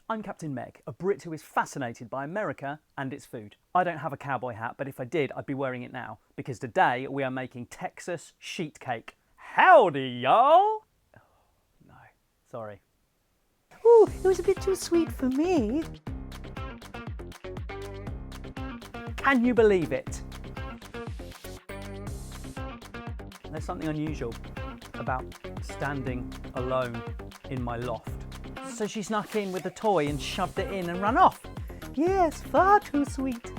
I'm Captain Meck, a Brit who is fascinated by America and its food. I don't have a cowboy hat, but if I did, I'd be wearing it now, because today we are making Texas sheet cake. Howdy, y'all! Oh, no, sorry. Ooh, it was a bit too sweet for me. Can you believe it? There's something unusual about standing alone in my loft. So she snuck in with the toy and shoved it in and ran off. Yes, far too sweet.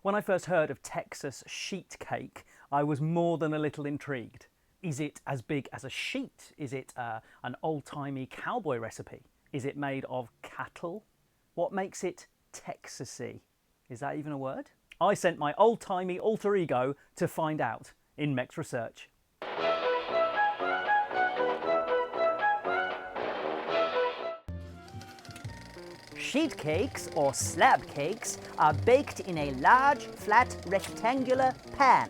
When I first heard of Texas sheet cake, I was more than a little intrigued. Is it as big as a sheet? Is it an old-timey cowboy recipe? Is it made of cattle? What makes it Texasy? Is that even a word? I sent my old-timey alter ego to find out in Meck's research. Sheet cakes, or slab cakes, are baked in a large, flat, rectangular pan.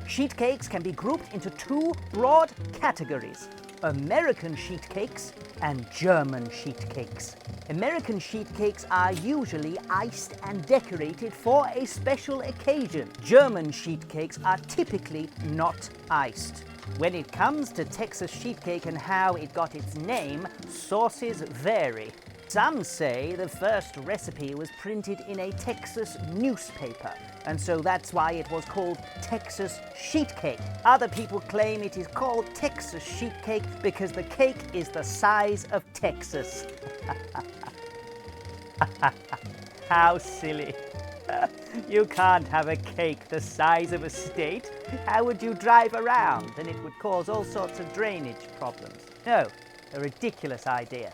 Sheet cakes can be grouped into two broad categories: American sheet cakes and German sheet cakes. American sheet cakes are usually iced and decorated for a special occasion. German sheet cakes are typically not iced. When it comes to Texas sheet cake and how it got its name, sources vary. Some say the first recipe was printed in a Texas newspaper, and so that's why it was called Texas sheet cake. Other people claim it is called Texas sheet cake because the cake is the size of Texas. How silly. You can't have a cake the size of a state. How would you drive around? And it would cause all sorts of drainage problems. No, a ridiculous idea.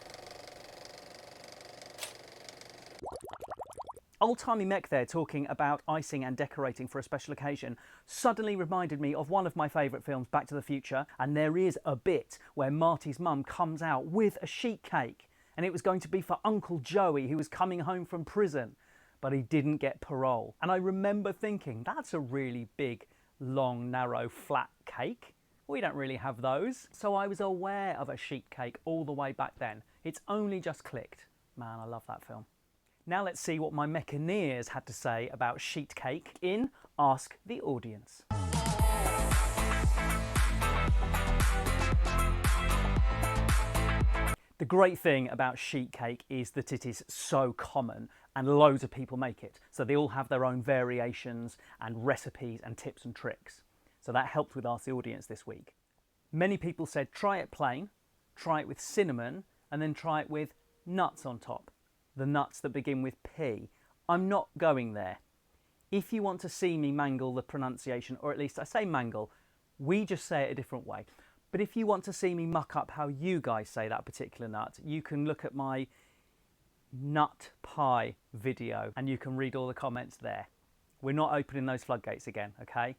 Old-timey Meck there talking about icing and decorating for a special occasion suddenly reminded me of one of my favourite films, Back to the Future, and there is a bit where Marty's mum comes out with a sheet cake, and it was going to be for Uncle Joey, who was coming home from prison, but he didn't get parole. And I remember thinking, that's a really big, long, narrow, flat cake. We don't really have those. So I was aware of a sheet cake all the way back then. It's only just clicked. Man, I love that film. Now let's see what my Meccaneers had to say about sheet cake in Ask the Audience. The great thing about sheet cake is that it is so common and loads of people make it. So they all have their own variations and recipes and tips and tricks. So that helped with Ask the Audience this week. Many people said try it plain, try it with cinnamon, and then try it with nuts on top. The nuts that begin with P. I'm not going there. If you want to see me mangle the pronunciation, or at least I say mangle, we just say it a different way. But if you want to see me muck up how you guys say that particular nut, you can look at my nut pie video and you can read all the comments there. We're not opening those floodgates again, okay?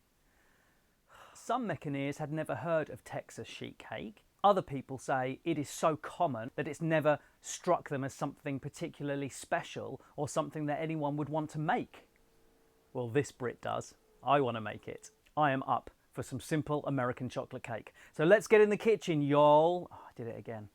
Some Meccaneers had never heard of Texas sheet cake. Other people say it is so common that it's never struck them as something particularly special or something that anyone would want to make. Well, this Brit does. I want to make it. I am up for some simple American chocolate cake. So let's get in the kitchen, y'all. Oh, I did it again.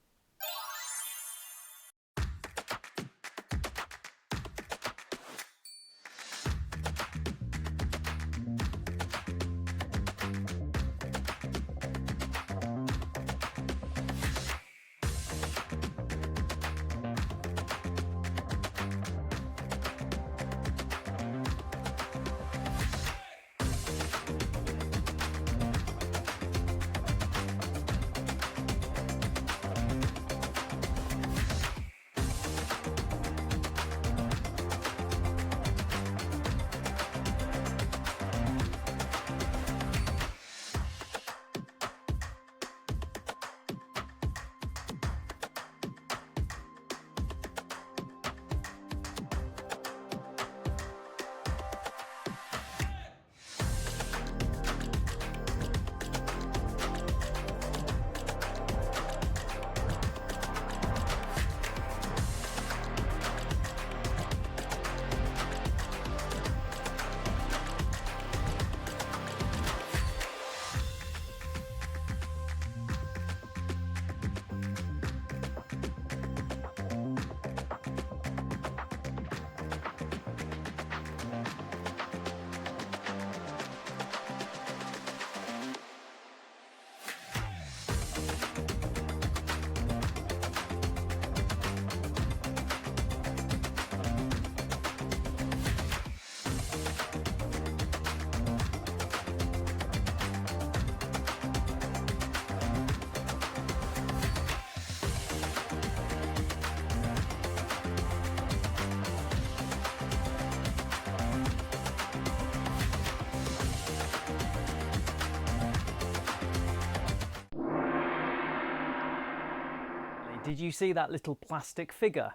Did you see that little plastic figure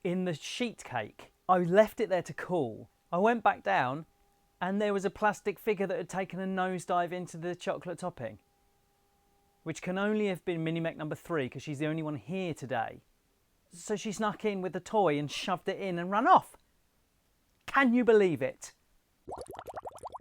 in the sheet cake? I left it there to cool. I went back down and there was a plastic figure that had taken a nosedive into the chocolate topping, which can only have been Mini Meck number 3 because she's the only one here today. So she snuck in with the toy and shoved it in and ran off. Can you believe it?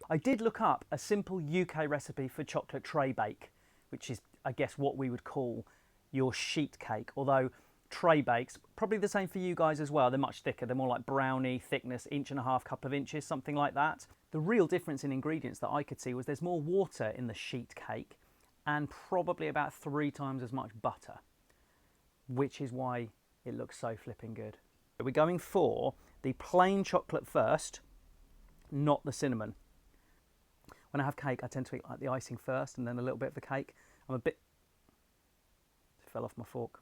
I did look up a simple UK recipe for chocolate tray bake, which is, I guess, what we would call your sheet cake, although tray bakes, probably the same for you guys as well. They're much thicker. They're more like brownie thickness, 1.5 inches, couple of inches, something like that. The real difference in ingredients that I could see was there's more water in the sheet cake and probably about 3 times as much butter, which is why it looks so flipping good. We're going for the plain chocolate first, not the cinnamon. When I have cake, I tend to eat like the icing first and then a little bit of the cake. I'm a bit... It fell off my fork.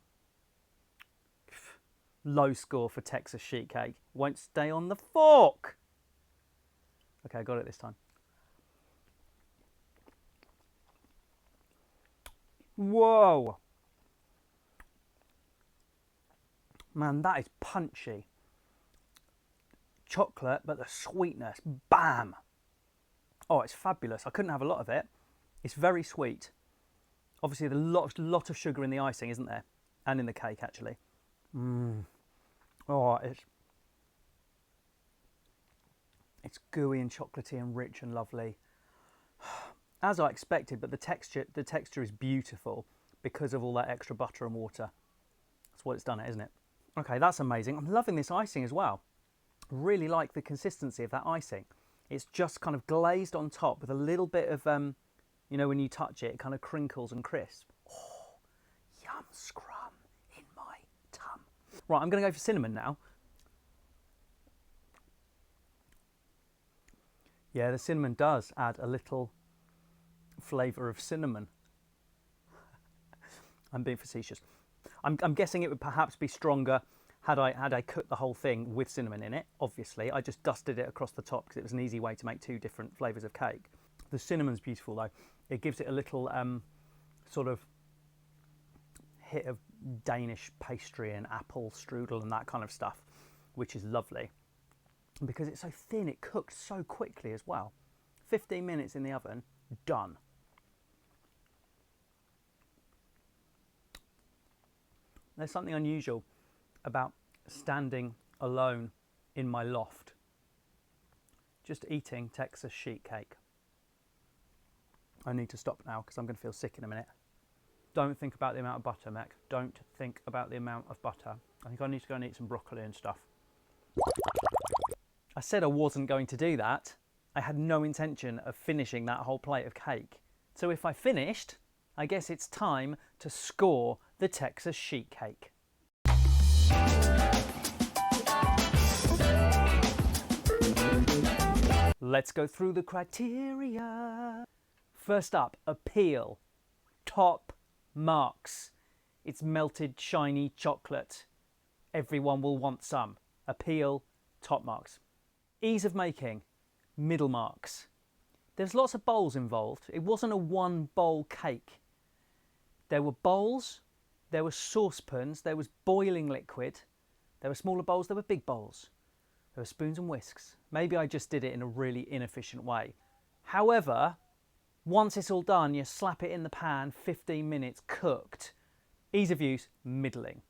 Low score for Texas sheet cake. Won't stay on the fork. Okay, I got it this time. Whoa. Man, that is punchy. Chocolate, but the sweetness, bam. Oh, it's fabulous. I couldn't have a lot of it. It's very sweet. Obviously, there's a lot of sugar in the icing, isn't there? And in the cake, actually. Oh, it's gooey and chocolatey and rich and lovely. As I expected, but the texture is beautiful because of all that extra butter and water. That's what it's done it, isn't it? Okay, that's amazing. I'm loving this icing as well. Really like the consistency of that icing. It's just kind of glazed on top with a little bit of, you know, when you touch it, it kind of crinkles and crisp. Oh, yum scrum in my tum. Right, I'm going to go for cinnamon now. Yeah, the cinnamon does add a little flavour of cinnamon. I'm being facetious. I'm guessing it would perhaps be stronger had I cooked the whole thing with cinnamon in it. Obviously, I just dusted it across the top because it was an easy way to make 2 different flavours of cake. The cinnamon's beautiful though. It gives it a little sort of hit of Danish pastry and apple strudel and that kind of stuff, which is lovely. And because it's so thin, it cooks so quickly as well. 15 minutes in the oven, done. There's something unusual about standing alone in my loft, just eating Texas sheet cake. I need to stop now because I'm going to feel sick in a minute. Don't think about the amount of butter, Meck. Don't think about the amount of butter. I think I need to go and eat some broccoli and stuff. I said I wasn't going to do that. I had no intention of finishing that whole plate of cake. So if I finished, I guess it's time to score the Texas sheet cake. Let's go through the criteria. First up, appeal. Top marks. It's melted, shiny chocolate. Everyone will want some. Appeal, top marks. Ease of making, middle marks. There's lots of bowls involved. It wasn't a 1 bowl cake. There were bowls, there were saucepans, there was boiling liquid, there were smaller bowls, there were big bowls. There were spoons and whisks. Maybe I just did it in a really inefficient way. However, once it's all done, you slap it in the pan, 15 minutes, cooked. Ease of use, middling.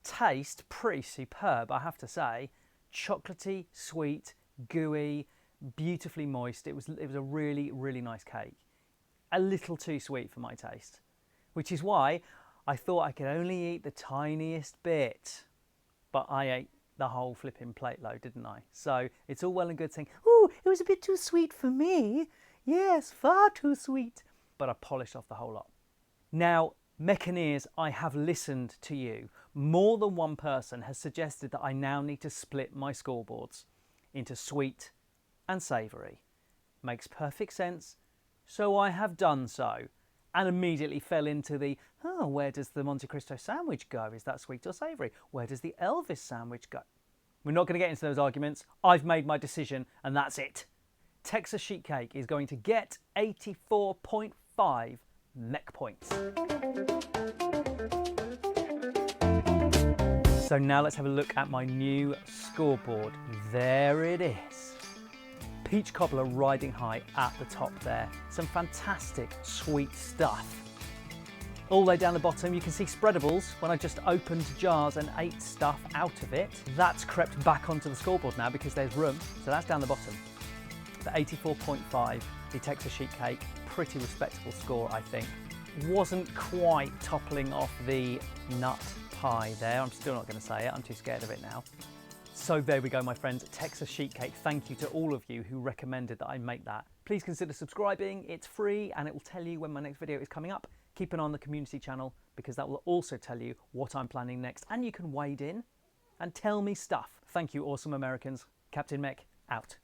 Taste, pretty superb, I have to say. Chocolatey, sweet, gooey, beautifully moist. It was a really, really nice cake. A little too sweet for my taste, which is why I thought I could only eat the tiniest bit, but I ate the whole flipping plate load, didn't I? So it's all well and good saying, "Ooh, it was a bit too sweet for me." Yes, far too sweet. But I polished off the whole lot. Now, Meccaneers, I have listened to you. More than one person has suggested that I now need to split my scoreboards into sweet and savoury. Makes perfect sense, so I have done so. And immediately fell into the, oh, where does the Monte Cristo sandwich go? Is that sweet or savoury? Where does the Elvis sandwich go? We're not going to get into those arguments. I've made my decision, and that's it. Texas sheet cake is going to get 84.5 Meck points. So now let's have a look at my new scoreboard. There it is. Peach cobbler riding high at the top there. Some fantastic sweet stuff. All the way down the bottom you can see spreadables when I just opened jars and ate stuff out of it. That's crept back onto the scoreboard now because there's room, so that's down the bottom. The 84.5, the Texas sheet cake, pretty respectable score I think. Wasn't quite toppling off the nut pie there. I'm still not going to say it, I'm too scared of it now. So there we go my friends, Texas sheet cake. Thank you to all of you who recommended that I make that. Please consider subscribing, it's free and it will tell you when my next video is coming up. Keep an eye on the community channel because that will also tell you what I'm planning next and you can wade in and tell me stuff. Thank you awesome Americans. Captain Meck out.